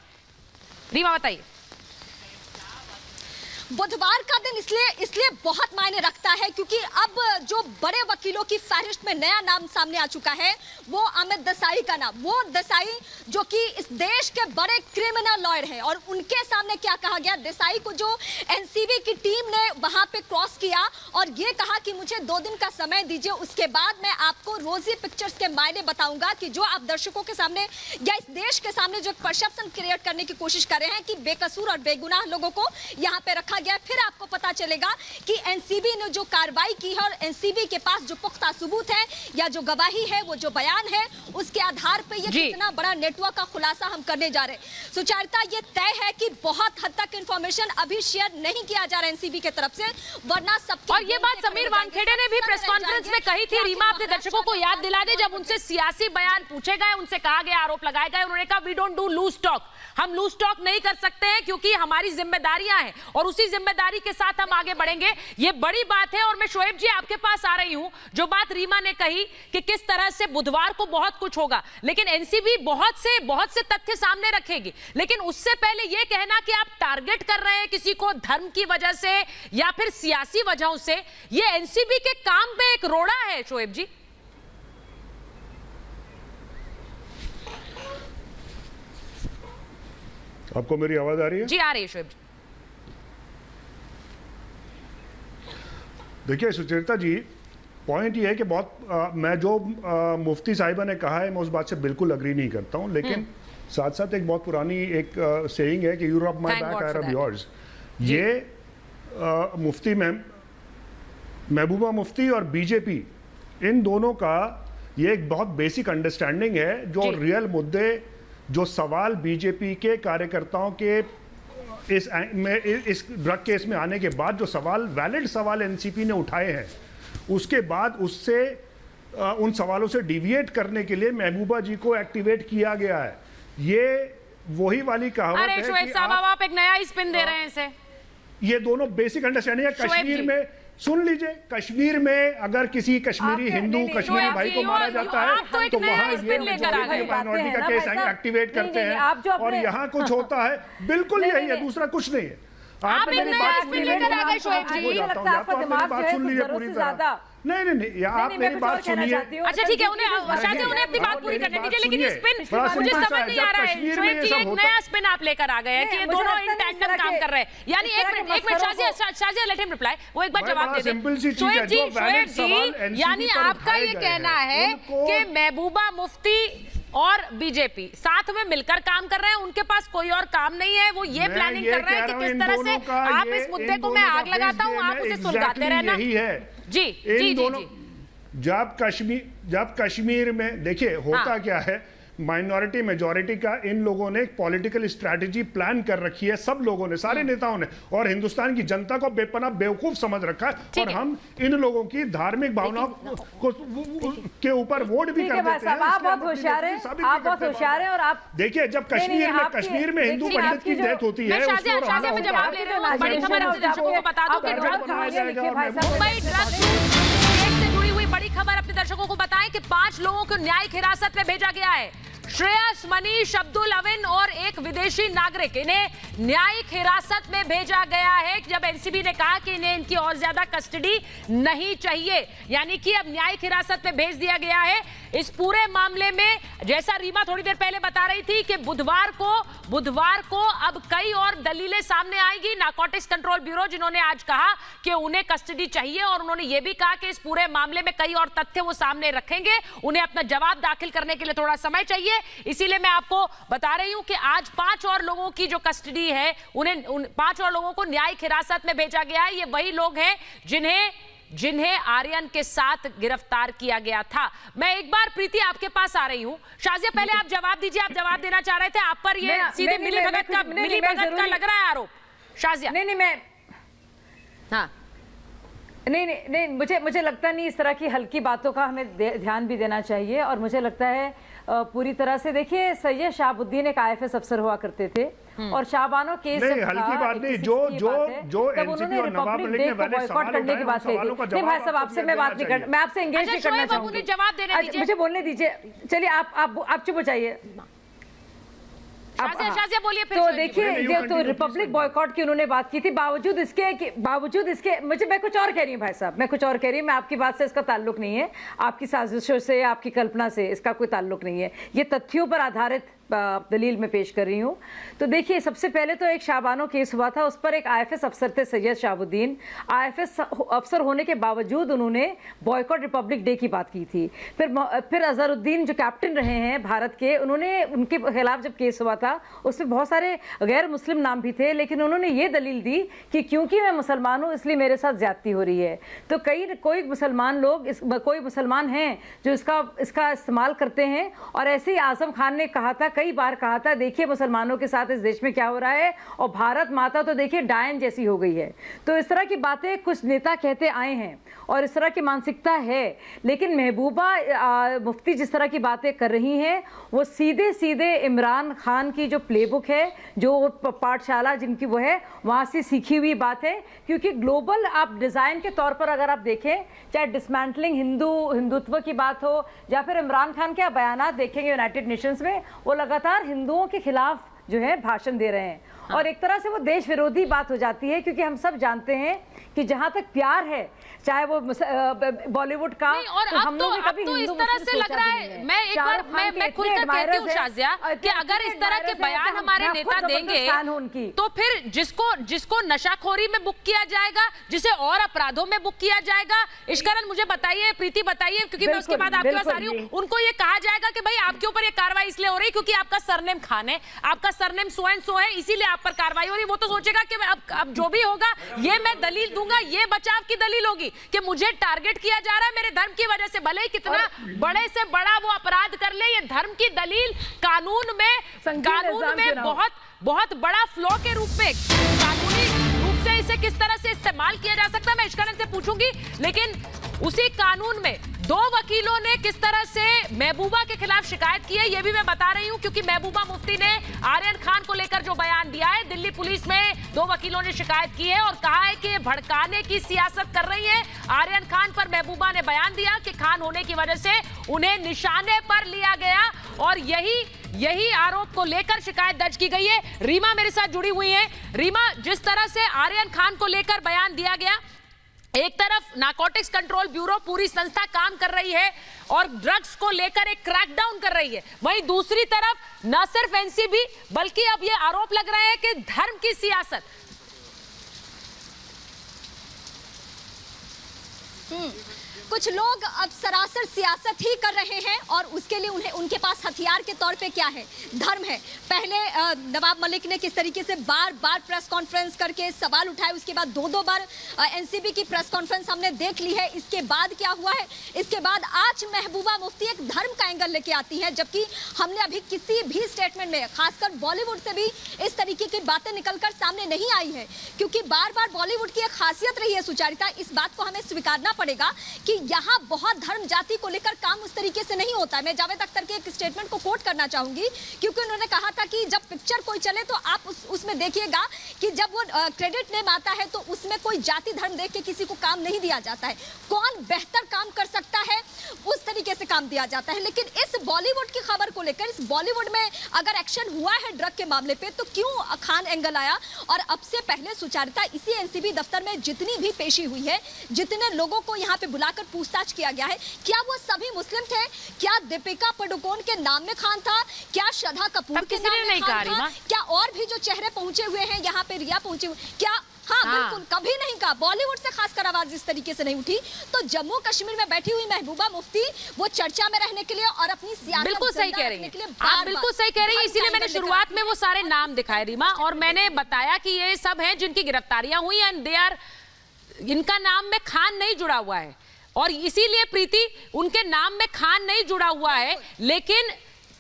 रीमा बताइए। बुधवार का दिन इसलिए बहुत मायने रखता है क्योंकि अब जो बड़े वकीलों की फहरिस्त में नया नाम सामने आ चुका है वो अमित देसाई का नाम, वो देसाई जो कि इस देश के बड़े क्रिमिनल लॉयर हैं। और उनके सामने क्या कहा गया, देसाई को जो एनसीबी की टीम ने वहां पे क्रॉस किया और ये कहा कि मुझे 2 दिन का समय दीजिए, उसके बाद मैं आपको रोजी पिक्चर्स के मायने बताऊंगा कि जो आप दर्शकों के सामने या इस देश के सामने जो परसेप्शन क्रिएट करने की कोशिश कर रहे हैं कि बेकसूर और बेगुनाह लोगों को यहाँ पे रखा गया। फिर आपको पता चलेगा कि एनसीबी ने जो कार्रवाई की है और एनसीबी के पास जो पुख्ता सबूत है या जो गवाही है, वो जो बयान है, उसके आधार पे ये कितना बड़ा नेटवर्क का खुलासा हम करने जा रहे हैं। सुचारिता, ये तय है कि बहुत हद तक इंफॉर्मेशन अभी शेयर नहीं किया जा रहा है एनसीबी की तरफ से, वरना सब। और ये बात समीर वानखेड़े ने भी प्रेस कॉन्फ्रेंस में कही थी। रीमा अपने दर्शकों को याद दिला दे, जब उनसे सियासी बयान पूछे गए, उनसे कहा गया, आरोप लगाए गए, उन्होंने कहा we don't do loose talk, हम लूज टॉक नहीं कर सकते हैं क्योंकि हमारी जिम्मेदारियां हैं और उसी जिम्मेदारी के साथ हम आगे बढ़ेंगे। ये बड़ी बात है। और मैं शोएब जी आपके पास आ रही हूं, जो बात रीमा ने कही कि किस तरह से बुधवार को बहुत कुछ होगा, लेकिन एनसीबी बहुत से तथ्य सामने रखेगी, लेकिन उससे पहले यह कहना कि आप टारगेट कर रहे हैं किसी को धर्म की वजह से या फिर सियासी वजहों से, यह एनसीबी के काम में एक रोड़ा है। शोएब जी, आपको मेरी आवाज आ रही है? जी आ रही है शोएब जी। देखिए सुचरिता जी, पॉइंट ये है कि मैं जो मुफ्ती साहिबा ने कहा है मैं उस बात से बिल्कुल अग्री नहीं करता हूँ, लेकिन साथ साथ एक बहुत पुरानी एक सेइंग है कि यूरोप माय बैक आई रब योर्स। ये मुफ्ती महबूबा मुफ्ती और बीजेपी इन दोनों का ये एक बहुत बेसिक अंडरस्टैंडिंग है। जो रियल मुद्दे, जो सवाल बीजेपी के कार्यकर्ताओं के इस ड्रग केस में आने के बाद जो सवाल, वैलिड सवाल एनसीपी ने उठाए हैं, उसके बाद उससे उन सवालों से डिविएट करने के लिए महबूबा जी को एक्टिवेट किया गया है। ये वही वाली कहावत है कि शोएब साहब आप एक नया ही स्पिन दे रहे हैं इसे। ये दोनों बेसिक अंडरस्टैंडिंग है। कश्मीर में सुन लीजिए, कश्मीर में अगर किसी कश्मीरी हिंदू कश्मीरी भाई को मारा जाता है तो वहाँ ये माइनॉरिटी का केस एक्टिवेट करते हैं और यहाँ कुछ होता है। बिल्कुल यही है, दूसरा कुछ नहीं है। आप मेरी बात सुन लीजिए पूरी तरह। नहीं, आप मेरी बात सुनिए। अच्छा ठीक है, उन्हें अपनी बात पूरी करने दीजिए, लेकिन ये स्पिन मुझे समझ नहीं आ रहा है। शोएब जी एक नया स्पिन आप लेकर आ गए हैं कि ये दोनों इन टैंडम काम कर रहे हैं। यानी एक minute Shazia let him reply, वो एक बार जवाब दे दें। शोएब जी यानी आपका ये कहना है कि महबूबा मुफ्ती और बीजेपी साथ में मिलकर काम कर रहे हैं, उनके पास कोई और काम नहीं है, वो ये प्लानिंग कर रहे हैं कि किस तरह से आप इस मुद्दे को मैं आग लगाता हूं, आप उसे सुलगाते रहना। जी जी जी। जब कश्मीर में देखिए होता क्या है, माइनॉरिटी मेजॉरिटी का इन लोगों ने एक पॉलिटिकल स्ट्रैटेजी प्लान कर रखी है, सब लोगों ने, सारे नेताओं ने, और हिंदुस्तान की जनता को बेपनाह बेवकूफ समझ रखा है। और हम इन लोगों की धार्मिक भावनाओं को के ऊपर वोट भी कर देते हैं। आप बहुत होशियार हैं, आप बहुत होशियार हैं। और आप देखिए जब कश्मीर में हिंदू पंडित की डेथ होती है, बड़ी खबर अपने दर्शकों को बताएं कि 5 लोगों को न्यायिक हिरासत में भेजा गया है। श्रेयस, मनीष, अब्दुल अविन और एक विदेशी नागरिक, इन्हें न्यायिक हिरासत में भेजा गया है जब एनसीबी ने कहा कि इन्हें इनकी और ज्यादा कस्टडी नहीं चाहिए, यानी कि अब न्यायिक हिरासत में भेज दिया गया है। इस पूरे मामले में जैसा रीमा थोड़ी देर पहले बता रही थी कि बुधवार को अब कई और दलीलें सामने आएंगी। नारकोटिक्स कंट्रोल ब्यूरो जिन्होंने आज कहा कि उन्हें कस्टडी चाहिए, और उन्होंने यह भी कहा कि इस पूरे मामले में कई और तथ्य वो सामने रखेंगे, उन्हें अपना जवाब दाखिल करने के लिए थोड़ा समय चाहिए। इसीलिए मैं आपको बता रही हूं कि आज 5 और लोगों की जो कस्टडी है, उन 5 और लोगों को न्यायिक हिरासत में भेजा गया है। ये वही लोग हैं जिन्हें आर्यन के साथ गिरफ्तार किया गया था। मैं एक बार प्रीति आपके पास आ रही हूं। शाजिया पहले आप जवाब दीजिए, आप जवाब देना चाह रहे थे, आप पर ये सीधे मिलीभगत का लग रहा है आरोप। शाजिया नहीं, मुझे लगता नहीं इस तरह की हल्की बातों का हमें ध्यान भी देना चाहिए। और मुझे लगता है पूरी तरह से, देखिए सैयद शहाबुद्दीन एक IFS अफसर हुआ करते थे और शाबानो केस हल्की बात नहीं, जो एनसीपी और नवाब मलिक ने वाले सवाल करने की बात कही थी। नहीं भाई साहब, आपसे मैं बात नहीं कर, मैं आपसे एंगेज नहीं करना चाहूंगी। जवाब देने दीजिए, मुझे बोलने दीजिए। चलिए आप चुप हो जाइए। शाजिया बोलिए फिर। तो देखिए, तो रिपब्लिक बॉयकॉट की उन्होंने बात की थी, बावजूद इसके मैं कुछ और कह रही हूँ भाई साहब, मैं कुछ और कह रही हूँ। मैं आपकी बात से इसका ताल्लुक नहीं है, आपकी साजिशों से, आपकी कल्पना से इसका कोई ताल्लुक नहीं है। ये तथ्यों पर आधारित दलील में पेश कर रही हूँ। तो देखिए, सबसे पहले तो एक शाबानो केस हुआ था, उस पर एक IFS अफसर थे सैयद शहाबुद्दीन। IFS अफसर होने के बावजूद उन्होंने बॉयकॉट रिपब्लिक डे की बात की थी। फिर अजहरुद्दीन जो कैप्टन रहे हैं भारत के, उन्होंने उनके खिलाफ जब केस हुआ था उसमें बहुत सारे गैर मुस्लिम नाम भी थे, लेकिन उन्होंने ये दलील दी कि क्योंकि मैं मुसलमान हूँ इसलिए मेरे साथ ज्यादती हो रही है। तो कोई मुसलमान हैं जो इसका इस्तेमाल करते हैं। और ऐसे ही आजम खान ने कहा था, कई बार कहा था, देखिए मुसलमानों के साथ इस देश में क्या हो रहा है, और भारत माता तो देखिए डायन जैसी हो गई है। तो इस तरह की बातें कुछ नेता कहते आए हैं और इस तरह की मानसिकता है। लेकिन महबूबा मुफ्ती जिस तरह की बातें कर रही हैं, वो सीधे इमरान खान की जो प्लेबुक है, जो पाठशाला जिनकी वो है, वहाँ से सीखी हुई बात है। क्योंकि ग्लोबल आप डिज़ाइन के तौर पर अगर आप देखें, चाहे डिसमेंटलिंग हिंदुत्व की बात हो, या फिर इमरान खान के बयानात देखेंगे यूनाइटेड नेशंस में, वो लगातार हिंदुओं के खिलाफ जो है भाषण दे रहे हैं। और एक तरह से वो देश विरोधी बात हो जाती है, क्योंकि हम सब जानते हैं कि जहां तक प्यार है, चाहे वो बॉलीवुड का, और तो हम लोग कभी तो इस तरह से लग रहा है, मैं एक बार मैं खुलकर कहती हूँ शाजिया कि अगर इस तरह के बयान हमारे नेता देंगे तो फिर जिसको नशाखोरी में बुक किया जाएगा, जिसे और अपराधों में बुक किया जाएगा। इश्करन मुझे बताइए, प्रीति बताइए, क्योंकि मैं उसके बाद आपके पास आ रही हूँ, उनको ये कहा जाएगा कि भाई आपके ऊपर ये कार्रवाई इसलिए हो रही क्योंकि आपका सरनेम खान है, आपका सरनेम सो एंड सो है, इसीलिए आप पर कार्रवाई हो रही। वो तो सोचेगा कि अब जो भी होगा ये मैं दलील दूंगा, ये बचाव की दलील होगी कि मुझे टारगेट किया जा रहा है मेरे धर्म की वजह से, भले ही कितना बड़े से बड़ा वो अपराध कर ले, ये धर्म की दलील कानून में बहुत बड़ा फ्लॉ के रूप में, कानूनी रूप से इसे किस तरह से इस्तेमाल किया जा सकता है मैं इश्करन से पूछूंगी। लेकिन उसी कानून में 2 वकीलों ने किस तरह से महबूबा के खिलाफ शिकायत की है, ये भी मैं बता रही हूं, क्योंकि महबूबा मुफ्ती ने आर्यन खान को लेकर जो बयान दिया है, दिल्ली पुलिस में 2 वकीलों ने शिकायत की है और कहा है कि भड़काने की सियासत कर रही है। आर्यन खान पर महबूबा ने बयान दिया कि खान होने की वजह से उन्हें निशाने पर लिया गया और यही आरोप को लेकर शिकायत दर्ज की गई है। रीमा मेरे साथ जुड़ी हुई है। रीमा, जिस तरह से आर्यन खान को लेकर बयान दिया गया, एक तरफ नारकोटिक्स कंट्रोल ब्यूरो पूरी संस्था काम कर रही है और ड्रग्स को लेकर एक क्रैकडाउन कर रही है, वहीं दूसरी तरफ न सिर्फ एनसीबी बल्कि अब ये आरोप लग रहा है कि धर्म की सियासत। कुछ लोग अब सरासर सियासत ही कर रहे हैं और उसके लिए उनके पास हथियार के तौर पे क्या है? धर्म है। पहले नवाब मलिक ने किस तरीके से बार बार प्रेस कॉन्फ्रेंस करके सवाल उठाए, उसके बाद 2 बार एनसीबी की प्रेस कॉन्फ्रेंस हमने देख ली है। इसके बाद क्या हुआ है? इसके बाद आज महबूबा मुफ्ती एक धर्म का एंगल लेके आती है, जबकि हमने अभी किसी भी स्टेटमेंट में, खासकर बॉलीवुड से भी इस तरीके की बातें निकलकर सामने नहीं आई है, क्योंकि बार बार बॉलीवुड की एक खासियत रही है सुचारिता, इस बात को हमें स्वीकारना पड़ेगा कि यहाँ बहुत धर्म जाति को लेकर काम उस तरीके से नहीं होता है। मैं जावेद अख्तर के एक स्टेटमेंट को कोट करना चाहूंगी, क्योंकि उन्होंने कहा था कि जब पिक्चर कोई चले तो आप उसमें देखिएगा कि जब वो क्रेडिट नेम आता है तो उसमें कोई जाति धर्म देख के किसी को काम नहीं दिया जाता है, कौन बेहतर काम कर सकता है उस तरीके से काम दिया जाता है। लेकिन इस बॉलीवुड की खबर को लेकर, इस बॉलीवुड में अगर एक्शन हुआ है ड्रग के मामले पे, तो क्यों खान एंगल आया? और अब से पहले सुचारिता इसी एनसीबी दफ्तर में जितनी भी पेशी हुई है, जितने लोगों को यहाँ पे बुलाकर पूछताछ किया गया है, क्या वो सभी मुस्लिम थे? क्या दीपिका पादुकोण के नाम में खान था? क्या श्रद्धा कपूर के नाम में खान था? क्या और भी जो चेहरे पहुंचे हुए हैं यहाँ पे, रिया पहुंची हुई, क्या? हाँ, बिल्कुल कभी नहीं कहा। बॉलीवुड से खासकर आवाज इस तरीके से नहीं उठी। तो जम्मू कश्मीर में बैठी हुई महबूबा मुफ्ती वो चर्चा में रहने के लिए और अपनी सियासत बिल्कुल सही कह रही हैं, आप बिल्कुल सही कह रही हैं। इसीलिए मैंने शुरुआत में वो सारे नाम दिखाए रीमा, और मैंने बताया कि ये सब हैं जिनकी गिरफ्तारियां हुई एंड दे आर, इनका नाम में खान नहीं जुड़ा हुआ है, और इसीलिए प्रीति उनके नाम में खान नहीं जुड़ा हुआ है, लेकिन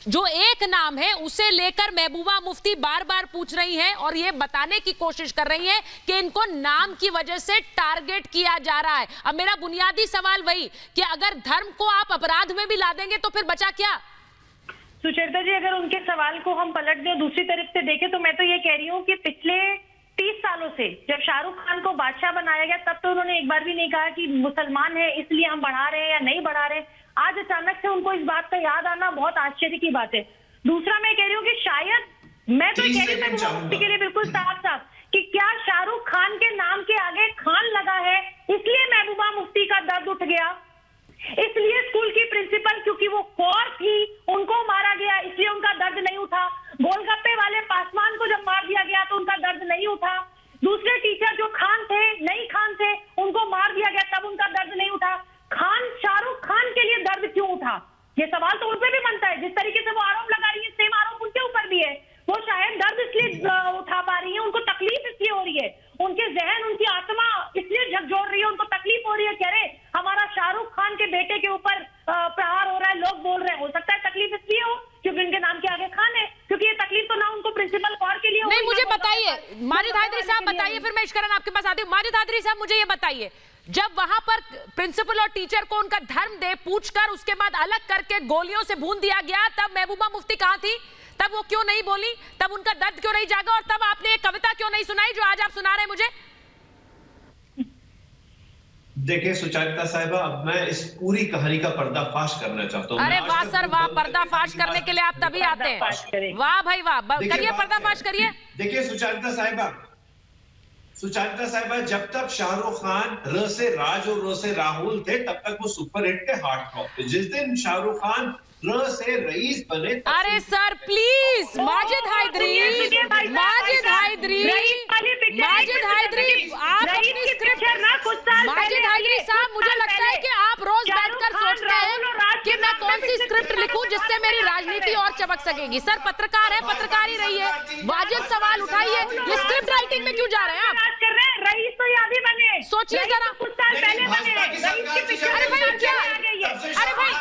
जो एक नाम है उसे लेकर महबूबा मुफ्ती बार बार पूछ रही हैं और ये बताने की कोशिश कर रही हैं कि इनको नाम की वजह से टारगेट किया जा रहा है। अब मेरा बुनियादी सवाल वही कि अगर धर्म को आप अपराध में भी ला देंगे तो फिर बचा क्या? सुचेता जी, अगर उनके सवाल को हम पलट दें, दूसरी तरफ से देखें, तो मैं तो ये कह रही हूँ कि पिछले 30 सालों से जब शाहरुख खान को बादशाह बनाया गया, तब तो उन्होंने एक बार भी नहीं कहा कि मुसलमान है इसलिए हम बढ़ा रहे हैं या नहीं बढ़ा रहे। आज अचानक से उनको इस बात का याद आना बहुत आश्चर्य की बात है। दूसरा मैं कह रही हूँ कि शायद, मैं तो कह रही हूँ मुफ्ती के लिए बिल्कुल साफ साफ कि क्या शाहरुख खान के नाम के आगे खान लगा है इसलिए महबूबा मुफ्ती का दर्द उठ गया? इसलिए स्कूल की प्रिंसिपल, क्योंकि वो कौर थी, उनको मारा गया इसलिए उनका दर्द नहीं उठा? गोलगप्पे वाले पासवान को जब मार दिया गया तो उनका दर्द नहीं उठा? दूसरे टीचर जो खान थे, नहीं खान थे, उनको मार दिया गया तब उनका दर्द नहीं उठा? खान, शाहरुख खान के लिए दर्द क्यों उठा? ये सवाल तो उन पे भी बनता है। जिस तरीके से वो आरोप लगा रही है, सेम आरोप उनके ऊपर भी है। वो शायद दर्द इसलिए उठा पा रही है, उनको तकलीफ इसलिए हो रही है, उनके जहन, उनकी आत्मा इसलिए झकझोर रही है, उनको तकलीफ हो रही है। कह रहे हमारा शाहरुख खान के बेटे के ऊपर प्रहार हो रहा है, लोग बोल रहे हैं। हो सकता है तकलीफ इसलिए हो क्योंकि उनके नाम के आगे खान है, क्योंकि ये तकलीफ तो ना उनको प्रिंसिपल कौर के लिए हो। नहीं, मुझे बताइए माजिद हायदरी साहब, बताइए, फिर मैं इश्करन आपके पास आती हूँ। माजिद हायदरी साहब, मुझे ये बताइए, जब वहां पर प्रिंसिपल और टीचर को उनका धर्म दे पूछकर उसके बाद अलग करके गोलियों से भून दिया गया, तब महबूबा मुफ्ती कहां थी? तब वो क्यों नहीं बोली? तब उनका दर्द क्यों नहीं जागा? और तब आपने एक कविता क्यों नहीं सुनाई जो आज आप सुना रहे हैं मुझे? देखिए सुचारिता साहिबा, अब मैं इस पूरी कहानी का पर्दाफाश करना चाहता हूँ। अरे वाह सर वाह, पर्दाफाश करने के लिए आप तभी आते हैं। वाह भाई वाह, करिए पर्दाफाश करिए। देखिए सुचारिता साहिबा, जब तक शाहरुख खान र से राज और र से राहुल थे तब तक वो सुपरहिट के हार्ट टॉप पे। जिस दिन शाहरुख खान र से रईस बने, अरे सर प्लीज, माजिद हैदरी, माजिद हैदरी, माजिद हैदरी, आप अपनी स्क्रिप्ट, माजिद हैदरी साहब, मुझे लगता है कि आप रोज बैठकर सोचते हैं कि मैं कौन सी स्क्रिप्ट लिखूं जिससे मेरी राजनीति और चमक सकेगी। सर पत्रकार है, पत्रकार ही रही है, वाजिब सवाल उठाइए। ये स्क्रिप्ट राइटिंग में क्यों जा रहे हैं आप? रईस तो याद बने, सोचिए जरा। कुछ साल पहले बने। अरे भाई क्या, अरे भाई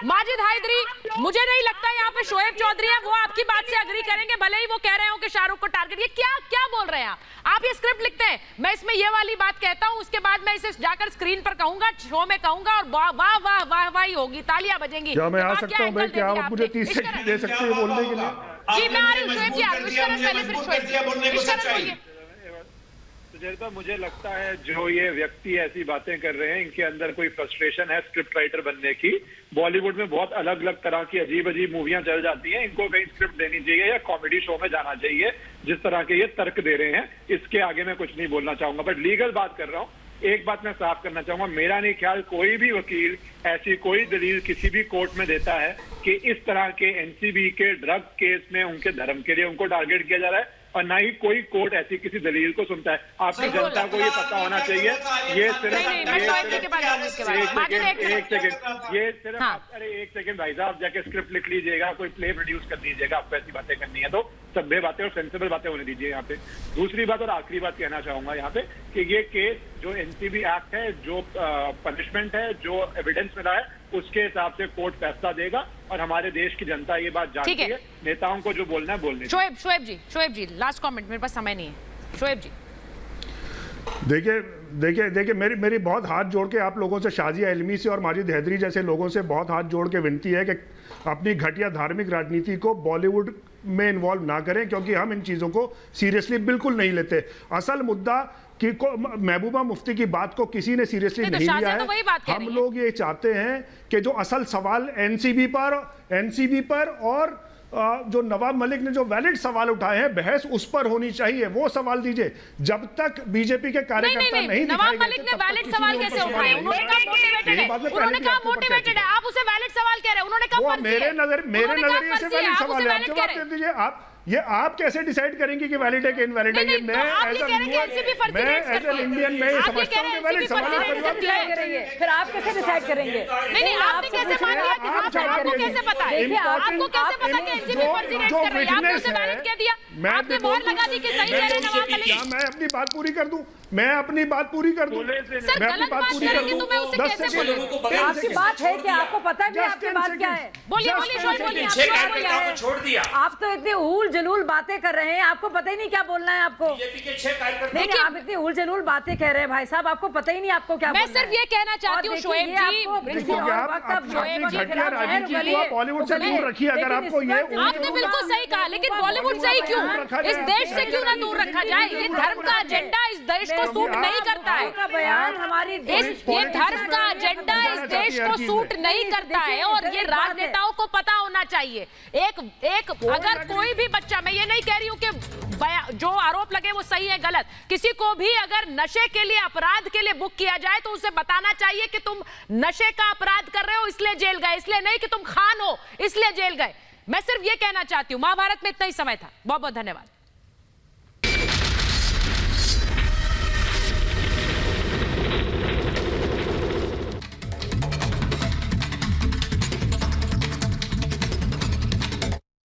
माजिद हैदरी, मुझे नहीं लगता यहाँ पे शोएब चौधरी है, वो आपकी बात से अग्री करेंगे, भले ही वो कह रहे हो कि शाहरुख को टारगेट। ये क्या क्या बोल रहे हैं आप? ये स्क्रिप्ट लिखते हैं, मैं इसमें ये वाली बात कहता हूँ, उसके बाद मैं इसे जाकर स्क्रीन पर कहूंगा, शो में कहूंगा, और वाह वाह वाह वाह वाह होगी, तालियां बजेंगी। क्या मैं आ सकता हूँ भाई? क्या आप मुझे 30 सेकंड दे सकते हैं बोलने के लिए? जी मैं आ रही हूँ, शोएब जी आ रही हूँ, पहले फिर शोएब। सुचेता, मुझे लगता है जो ये व्यक्ति ऐसी बातें कर रहे हैं, इनके अंदर कोई फ्रस्ट्रेशन है स्क्रिप्ट राइटर बनने की। बॉलीवुड में बहुत अलग अलग तरह की अजीब अजीब मूवियां चल जाती हैं, इनको कहीं स्क्रिप्ट देनी चाहिए या कॉमेडी शो में जाना चाहिए। जिस तरह के ये तर्क दे रहे हैं, इसके आगे मैं कुछ नहीं बोलना चाहूंगा, बट लीगल बात कर रहा हूँ। एक बात मैं साफ करना चाहूंगा, मेरा नहीं ख्याल कोई भी वकील ऐसी कोई दलील किसी भी कोर्ट में देता है कि इस तरह के एनसीबी के ड्रग केस में उनके धर्म के लिए उनको टारगेट किया जा रहा है, और ना ही कोई कोर्ट ऐसी किसी दलील को सुनता है। आपकी जनता को ये पता होना चाहिए, ये सिर्फ एक सेकंड भाई साहब, जाके स्क्रिप्ट लिख लीजिएगा, कोई प्ले प्रोड्यूस कर लीजिएगा, आपको ऐसी बातें करनी है तो सभ्य बातें और सेंसिबल बातें होने दीजिए यहाँ पे। दूसरी बात और आखिरी बात कहना चाहूंगा यहाँ पे कि ये केस जो एनसीबी एक्ट है, जो पनिशमेंट है, जो एविडेंस मिला है, उसके हिसाब से कोर्ट फैसला देगा, और हमारे देश की जनता ये बात जानती है। नेताओं को जो बोलना है बोलने। शोएब जी लास्ट कमेंट, मेरे पास समय नहीं है। शोएब जी देखिए मेरी बहुत हाथ जोड़ के आप लोगों से, शाजिया इल्मी से और माजिद हैदरी जैसे लोगों से बहुत हाथ जोड़ के विनती है कि अपनी घटिया धार्मिक राजनीति को बॉलीवुड में इन्वॉल्व ना करें, क्योंकि हम इन चीज़ों को सीरियसली बिल्कुल नहीं लेते। असल मुद्दा कि महबूबा मुफ्ती की बात को किसी ने सीरियसली नहीं लिया है। हम लोग ये चाहते हैं कि जो असल सवाल एनसीबी पर और जो नवाब मलिक ने जो वैलिड सवाल उठाए हैं, बहस उस पर होनी चाहिए, वो सवाल दीजिए। जब तक बीजेपी के कार्यकर्ता नहीं नवाब मलिक ने वैलिड सवाल कैसे उठाए? उन्होंने कहा मोटिवेटेड है, आप उसे वैलिड सवाल कह रहे हैं। उन्होंने कहा मेरे नजरिए से वैलिड सवाल है, आप जवाब दे दीजिए। आप कैसे डिसाइड करेंगे कि वैलिड है कि इनवैलिड है? मैं एज एन इंडियन मैं समझता हूं कि वैलिड सवाल है। फिर आप कैसे डिसाइड करेंगे? नहीं, आपने कैसे मान लिया कि आपको कैसे पता है? आपको कैसे पता कि एनसीबी फर्जी रेट कर रही है? आपने उसे वैलिड कह दिया, आपने मोहर लगा दी कि सही कह रहे हैं नवाब मलिक। मैं अपनी बात पूरी कर दूं, मैं अपनी बात पूरी कर दूं, सर गलत बात करेंगे तो मैं उसे कैसे बोलूं? आपकी बात है कि आपको पता है आपकी बात क्या है? बोलिए बोलिए, छोड़ दिया। आप तो इतने ऊल जलूल बातें कर रहे हैं, आपको पता ही नहीं क्या बोलना है आपको। नहीं, आप इतनी ऊल जलूल बातें कह रहे हैं भाई साहब, आपको पता ही नहीं आपको क्या मैं सिर्फ ये कहना चाहती हूँ शोएब जी, बॉलीवुड से दूर रखिए। अगर आपको ये, आपने बिल्कुल सही कहा, लेकिन बॉलीवुड से ही क्यों, इस देश से क्यों ना दूर रखा जाए? ये धर्म का एजेंडा इस देश को सूट नहीं करता है। ये धर्म का एजेंडा इस देश को सूट नहीं करता है, और ये राजनेताओं को पता होना चाहिए। एक अगर कोई भी बच्चा, मैं ये नहीं कह रही हूँ कि जो आरोप लगे वो सही है गलत, किसी को भी अगर नशे के लिए, अपराध के लिए बुक किया जाए तो उसे बताना चाहिए कि तुम नशे का अपराध कर रहे हो इसलिए जेल गए, इसलिए नहीं कि तुम खान हो इसलिए जेल गए। मैं सिर्फ ये कहना चाहती हूँ। महाभारत में इतना ही समय था। बहुत बहुत धन्यवाद।